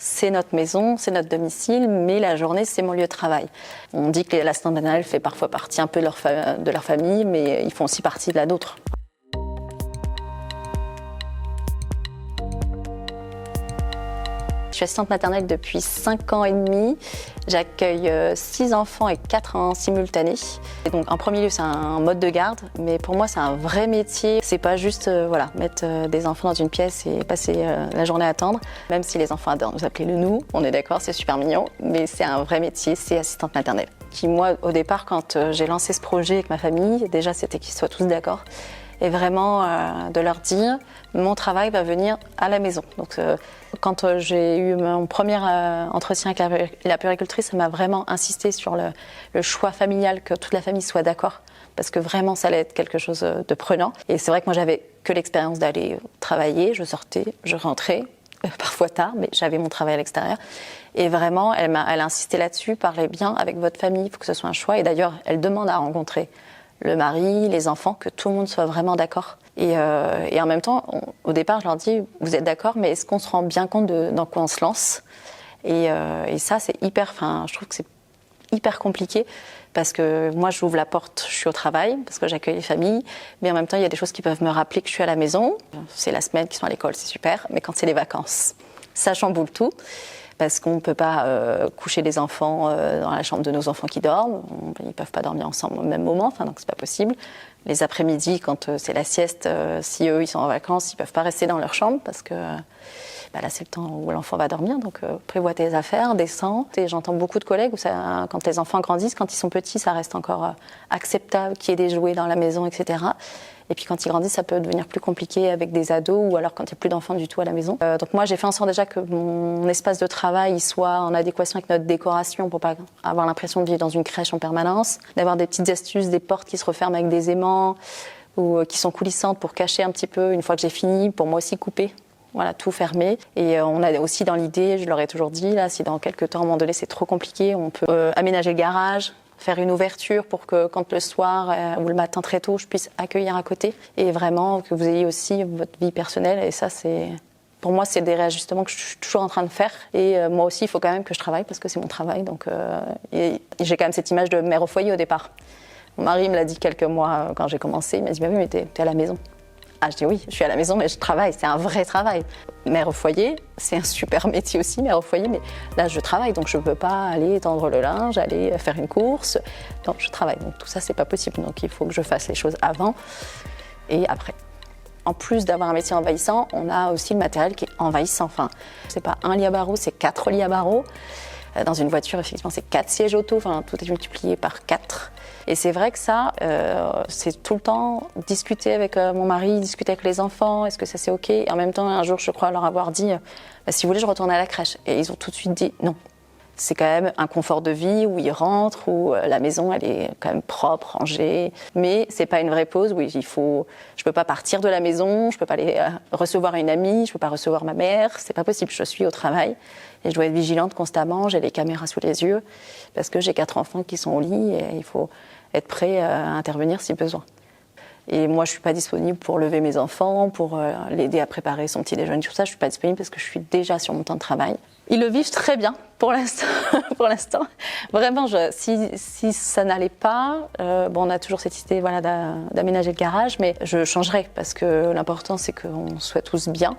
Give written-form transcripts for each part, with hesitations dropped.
c'est notre maison, c'est notre domicile, mais la journée, c'est mon lieu de travail. On dit que l'assistante maternelle fait parfois partie un peu de leur famille, mais ils font aussi partie de la nôtre. Je suis assistante maternelle depuis 5 ans et demi. J'accueille 6 enfants et 4 en simultané. Et donc, en premier lieu, c'est un mode de garde, mais pour moi, c'est un vrai métier. C'est pas juste mettre des enfants dans une pièce et passer la journée à attendre. Même si les enfants adorent nous appeler le nous, on est d'accord, c'est super mignon, mais c'est un vrai métier, c'est assistante maternelle. Qui, moi, au départ, quand j'ai lancé ce projet avec ma famille, déjà, c'était qu'ils soient tous d'accord. Et vraiment de leur dire, mon travail va venir à la maison. Donc, quand j'ai eu mon premier entretien avec la puéricultrice, ça m'a vraiment insisté sur le choix familial, que toute la famille soit d'accord, parce que vraiment, ça allait être quelque chose de prenant. Et c'est vrai que moi, j'avais que l'expérience d'aller travailler, je sortais, je rentrais, parfois tard, mais j'avais mon travail à l'extérieur. Et vraiment, elle a insisté là-dessus, parlez bien avec votre famille, il faut que ce soit un choix. Et d'ailleurs, elle demande à rencontrer le mari, les enfants, que tout le monde soit vraiment d'accord. Et en même temps, au départ, je leur dis, vous êtes d'accord, mais est-ce qu'on se rend bien compte dans quoi on se lance ? Et ça, c'est je trouve que c'est hyper compliqué, parce que moi, j'ouvre la porte, je suis au travail, parce que j'accueille les familles, mais en même temps, il y a des choses qui peuvent me rappeler que je suis à la maison. C'est la semaine qu'ils sont à l'école, c'est super, mais quand c'est les vacances, ça chamboule tout. Parce qu'on ne peut pas coucher les enfants dans la chambre de nos enfants qui dorment. Ils ne peuvent pas dormir ensemble au même moment, donc c'est pas possible. Les après-midi, quand c'est la sieste, si eux ils sont en vacances, ils ne peuvent pas rester dans leur chambre parce que là c'est le temps où l'enfant va dormir. Donc prévois tes affaires, descends. Et j'entends beaucoup de collègues où quand les enfants grandissent, quand ils sont petits, ça reste encore acceptable qu'il y ait des jouets dans la maison, etc. Et puis quand ils grandissent, ça peut devenir plus compliqué avec des ados ou alors quand il n'y a plus d'enfants du tout à la maison. Donc moi, j'ai fait en sorte déjà que mon espace de travail soit en adéquation avec notre décoration pour pas avoir l'impression de vivre dans une crèche en permanence, d'avoir des petites astuces, des portes qui se referment avec des aimants ou qui sont coulissantes pour cacher un petit peu une fois que j'ai fini, pour moi aussi couper. Voilà, tout fermé. Et on a aussi dans l'idée, je leur ai toujours dit, là, si dans quelques temps, à un moment donné, c'est trop compliqué, on peut aménager le garage, faire une ouverture pour que quand le soir ou le matin très tôt, je puisse accueillir à côté. Et vraiment que vous ayez aussi votre vie personnelle. Et ça, pour moi, c'est des réajustements que je suis toujours en train de faire. Et moi aussi, il faut quand même que je travaille parce que c'est mon travail. Donc, et j'ai quand même cette image de mère au foyer au départ. Mon mari me l'a dit quelques mois quand j'ai commencé. Il m'a dit, bah oui, mais t'es à la maison. Ah, je dis oui, je suis à la maison, mais je travaille, c'est un vrai travail. Mère au foyer, c'est un super métier aussi, mère au foyer, mais là, je travaille, donc je ne peux pas aller tendre le linge, aller faire une course. Non, je travaille, donc tout ça, c'est pas possible. Donc il faut que je fasse les choses avant et après. En plus d'avoir un métier envahissant, on a aussi le matériel qui est envahissant. Enfin, c'est pas un lit à barreaux, c'est 4 lits à barreaux. Dans une voiture, effectivement, c'est 4 sièges auto, enfin, tout est multiplié par 4. Et c'est vrai que ça, c'est tout le temps discuter avec mon mari, discuter avec les enfants, est-ce que ça c'est OK ? Et en même temps, un jour, je crois leur avoir dit, si vous voulez, je retourne à la crèche. Et ils ont tout de suite dit non. C'est quand même un confort de vie où ils rentrent, où la maison, elle est quand même propre, rangée. Mais c'est pas une vraie pause où je peux pas partir de la maison, je peux pas aller recevoir une amie, je peux pas recevoir ma mère, c'est pas possible, je suis au travail. Et je dois être vigilante constamment, j'ai les caméras sous les yeux, parce que j'ai 4 enfants qui sont au lit et il faut être prêt à intervenir si besoin. Et moi, je suis pas disponible pour lever mes enfants, pour l'aider à préparer son petit déjeuner, tout ça. Je suis pas disponible parce que je suis déjà sur mon temps de travail. Ils le vivent très bien pour l'instant. Pour l'instant. Vraiment, si ça n'allait pas, on a toujours cette idée d'aménager le garage, mais je changerai parce que l'important, c'est qu'on soit tous bien.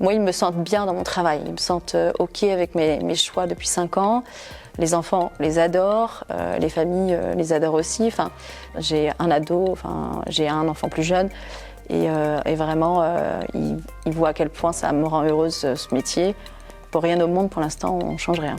Moi, ils me sentent bien dans mon travail. Ils me sentent OK avec mes choix depuis 5 ans. Les enfants les adorent, les familles les adorent aussi. Enfin, j'ai un ado, j'ai un enfant plus jeune. Et vraiment, ils voient à quel point ça me rend heureuse, ce métier. Pour rien au monde, pour l'instant, on ne change rien.